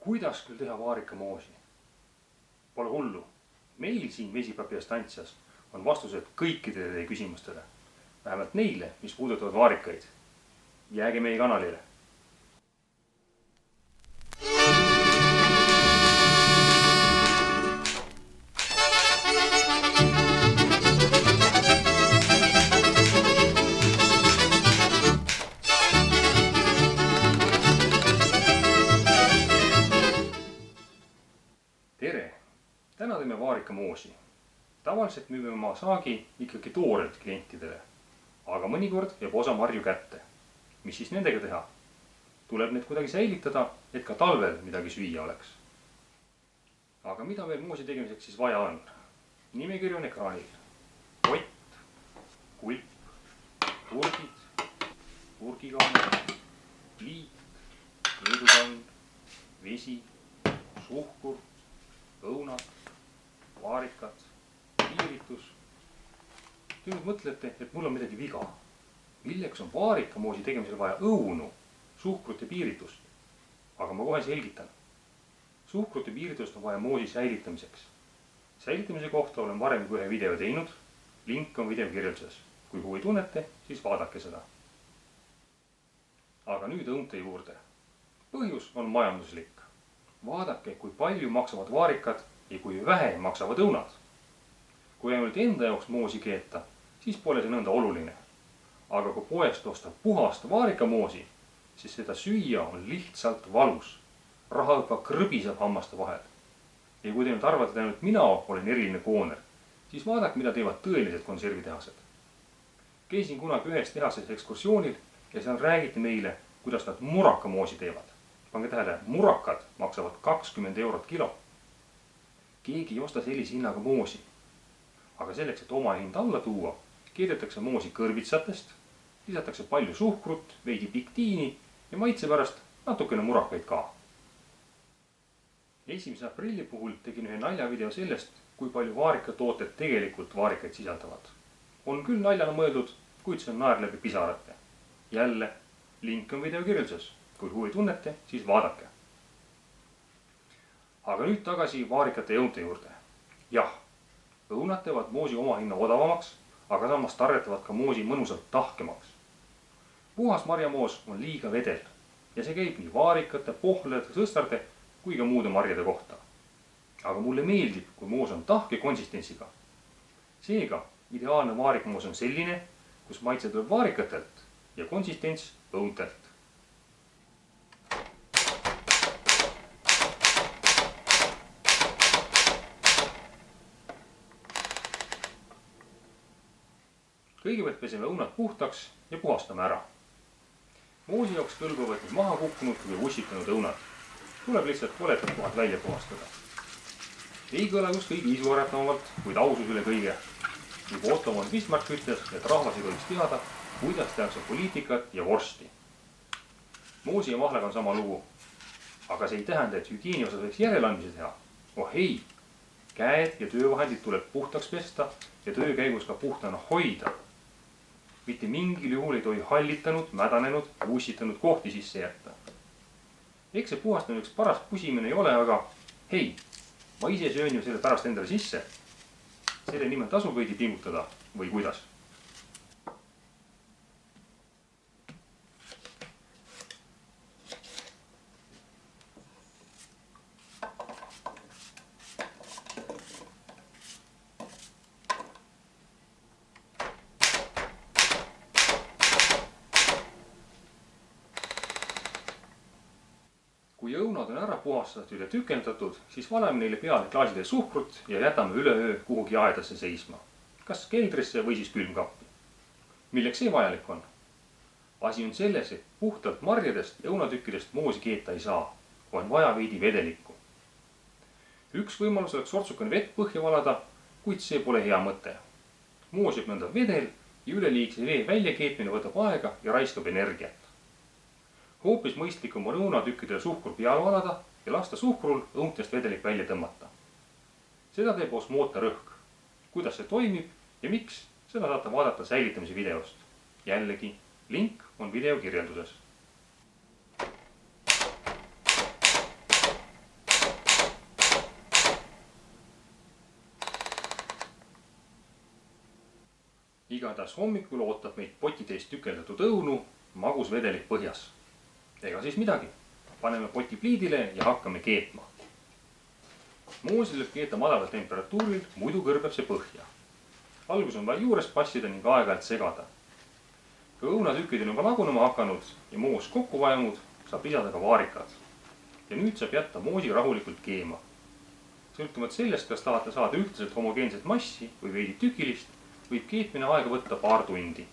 Kuidas küll teha vaarikamoosi? Pole hullu. Meil siin Vesipapi Estantsias on vastused kõikidele teie küsimustele. Vähemalt neile, mis puudutavad vaarikaid. Jääge meie kanalile. Tere! Täna teeme vaarikamoosi. Tavaliselt müüme oma saagi ikkagi toorelt klientidele, aga mõnikord jääb osa marju kätte. Mis siis nendega teha? Tuleb need kuidagi säilitada, et ka talvel midagi süüa oleks. Aga mida veel moosi tegemiseks siis vaja on? Nimekiri on ekraanil. Kott, kulp, purgid, purgikaan, pliit, keedukann, vesi, suhkur, õunad, vaarikad, piiritus. Te nüüd mõtlete, et mul on midagi viga. Milleks on vaarikamoosi tegemisel vaja õunu, suhkrut ja piiritust? Aga ma kohe selgitan. Suhkrut ja piiritust on vaja moosi säilitamiseks. Säilitamise kohta olen varem ühe video teinud. Link on video kirjelduses. Kui huvi tunnete, siis vaadake seda. Aga nüüd õunte juurde. Põhjus on majanduslik. Vaadake, kui palju maksavad vaarikad ja kui vähe maksavad õunad. Kui ainult enda jaoks moosi keeta, siis pole see nõnda oluline. Aga kui poest ostab puhast vaarikamoosi, siis seda süüa on lihtsalt valus. Raha juba krõbiseb hammaste vahel. Ja kui te nüüd arvate, et ainult mina olen eriline kooner, siis vaadake, mida teevad tõelised konservitehased. Käisin kunagi ühes tehases ekskursioonil ja seal räägiti meile, kuidas nad murakamoosi teevad. Pange tähele, murakad maksavad 20 eurot kilo. Keegi ei osta sellise hinnaga moosi. Aga selleks, et oma hind alla tuua, keedetakse moosi kõrvitsatest, lisatakse palju suhkrut, veidi piktiini ja maitse pärast natukene murakaid ka. 1. aprilli puhul tegin ühe naljavideo sellest, kui palju vaarikatooted tegelikult vaarikaid sisaldavad. On küll naljana mõeldud, kuid see on naer läbi pisarate. Jälle, link on video kirjelduses. Kui huvi tunnete, siis vaadake. Aga nüüd tagasi vaarikate ja õunte juurde. Jah, õunad teevad moosi oma hinna odavamaks, aga samas tarretavad ka moosi mõnusalt tahkemaks. Puhas marjamoos on liiga vedel ja see käib nii vaarikate, pohlede, sõstarde kui ka muude marjade kohta. Aga mulle meeldib, kui moos on tahke konsistentsiga. Seega, ideaalne vaarikmoos on selline, kus maitse tuleb vaarikatelt ja konsistents õuntelt. Kõigepealt peseme õunad puhtaks ja puhastame ära. Moosi jaoks kõlbavad nii maha kukkunud või vussitanud õunad. Tuleb lihtsalt koletad kohad välja puhastada. Ei kõla just kõige isuäratavamalt, kuid ausus üle kõige. Juba Otto von Bismarck ütles, et rahvas ei tohiks teada, kuidas tehakse poliitikat ja vorsti. Moosi ja mahlaga on sama lugu. Aga see ei tähenda, et hügieeni osas võiks järeleandmisi teha. Oh ei! Käed ja töövahendid tuleb puhtaks pesta ja töö käigus ka puhtana hoida. Mitte mingil juhul ei tohi hallitanud, mädanenud ja ussitanud kohti sisse jätta. Eks see puhastamiseks parast pusimine ei ole, aga hei, ma ise söön ju selle pärast endale sisse. Selle nimel tasub veidi pingutada või kuidas? Kui õunad on ära puhastatud ja tükendatud, siis valeme neile peale klaasidel suhkrut ja jätame üle öö kuhugi aedasse seisma. Kas keldrisse või siis külmkappi. Milleks see vajalik on? Asi on selles, et puhtalt marjadest ja õunatükkidest moosi keeta ei saa. On vaja veidi vedelikku. Üks võimalus oleks sortsukene vett põhja valada, kuid see pole hea mõte. Moos jääb nõnda vedel ja üleliigse vee väljakeetmine võtab aega ja raiskab energiat. Hoopis mõistlikum on õunatükkidele suhkur peale valada ja lasta suhkrul õuntest vedelik välja tõmmata. Seda teeb osmootarõhk. Kuidas see toimib ja miks, seda saate vaadata säilitamise videost. Jällegi, link on video kirjelduses. Igatahes hommikul ootab meid potitäis tükeldatud õunu, magus vedelik põhjas. Ega siis midagi. Paneme poti pliidile ja hakkame keetma. Moosi tuleb keeta madalal temperatuuril, muidu kõrbeb see põhja. Algus on vaja juurest passida ning aeg-ajalt segada. Kui õunatükid on juba lagunema hakanud ja moos kokku vajunud, saab lisada ka vaarikad. Ja nüüd saab jätta moosi rahulikult keema. Sõltumata sellest, kas tahate saada ühtlaselt homogeenset massi või veidi tükilist, võib keetmine aega võtta paar tundi.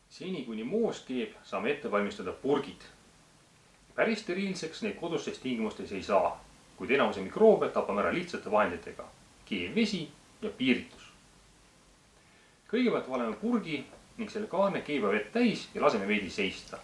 Seni kuni moos keeb, saame ette valmistada purgid. Päris steriilseks neid kodustes tingimustes ei saa, kuid enamuse mikroobe tapame ära lihtsate vahenditega, keevvesi ja piiritus. Kõigepealt valeme purgi ning selle kaane keeba vett täis ja laseme veidi seista.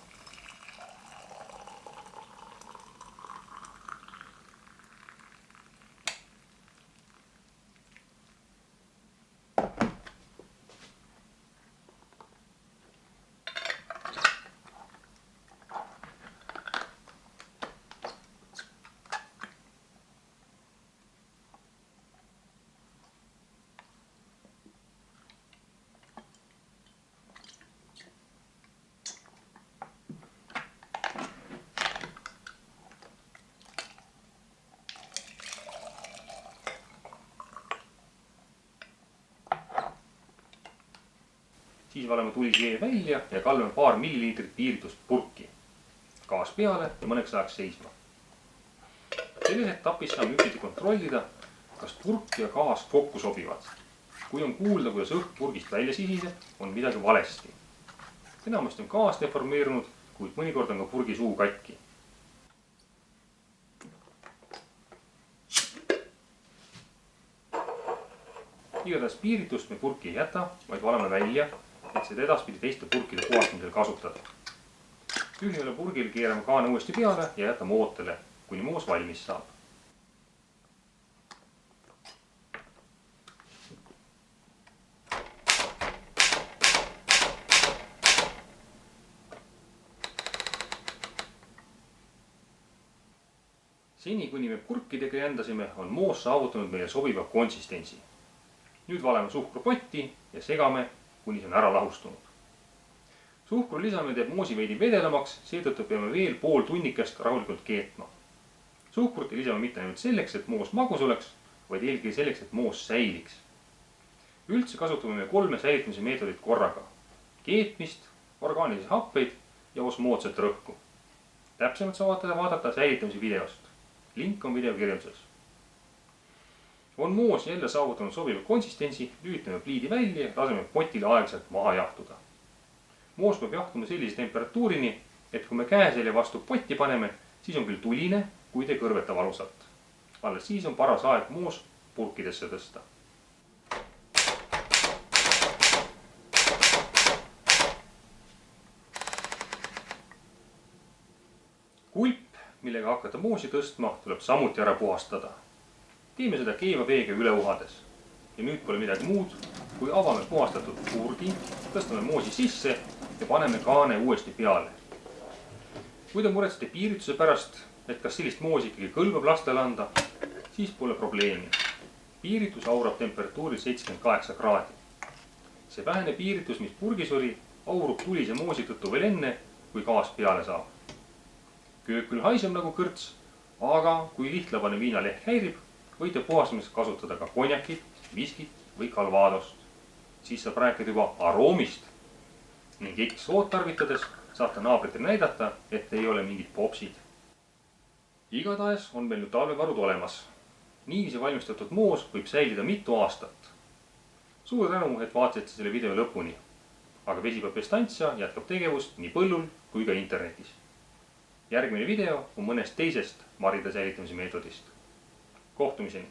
Siis valeme tulise vee välja ja kallame paar milliliitrit piiritust purki. Gaas peale ja mõneks ajaks seisma. Selles etapis saame ühtedi kontrollida, kas purk ja gaas kokku sobivad. Kui on kuulda, kuidas õhk purgist välja sisiseb, on midagi valesti. Enamasti on gaas deformeerunud, kuid mõnikord on ka purgi suu katki. Igatahes piiritust me purki ei jäta, vaid valame välja, et seda edaspidi teiste purkide puhastamisel kasutada. Tühjale purgil keerame kaane uuesti peale ja jätame ootele, kuni moos valmis saab. Seni kuni me purkidega jändasime, on moos saavutanud meile sobiva konsistentsi. Nüüd valeme suhkrupotti ja segame, kuni see on ära lahustunud. Suhkru lisamine teeb moosi veidi vedelamaks, seetõttu peame veel pool tunnikest rahulikult keetma. Suhkrut ei lisame mitte ainult selleks, et moos magus oleks, vaid eelkõige selleks, et moos säiliks. Üldse kasutame me 3 säilitamise meetodit korraga. Keetmist, orgaanilisi happeid ja osmootsat rõhku. Täpsemalt saate vaadata säilitamise videost. Link on video kirjelduses. On moos jälle saavutanud sobiva konsistentsi, lülitame pliidi välja ja laseme potile aeglaselt maha jahtuda. Moos peab jahtuma sellise temperatuurini, et kui me käeselja vastu potti paneme, siis on küll tuline, kuid ei kõrveta valusalt. Alles siis on paras aeg moos purkidesse tõsta. Kulp, millega hakata moosi tõstma, tuleb samuti ära puhastada. Teeme seda keeva veega üle uhades. Ja nüüd pole midagi muud, kui avame puhastatud purgi, tõstame moosi sisse ja paneme kaane uuesti peale. Kui te muretsete piirituse pärast, et kas sellist moosi ikkagi kõlbab lastele anda, siis pole probleemi. Piiritus aurab temperatuuril 78 kraadi. See vähene piiritus, mis purgis oli, aurub tulise moosi tõttu veel enne, kui gaas peale saab. Köök küll haiseb nagu kõrts, aga kui lihtlabane viinalehk häirib, võite puhastamiseks kasutada ka konjakit, viskit või kalvaadost. Siis saab rääkida juba aroomist ning X-vood tarvitades saate naabritele näidata, et ei ole mingid popsid. Igatahes on meil nüüd talvevarud olemas. Niiviisi valmistatud moos võib säilida mitu aastat. Suur tänu, et vaatasite selle video lõpuni. Aga Vesipapp Estancia jätkab tegevust nii põllul kui ka internetis. Järgmine video on mõnest teisest marjade säilitamise meetodist. Kohtumiseni!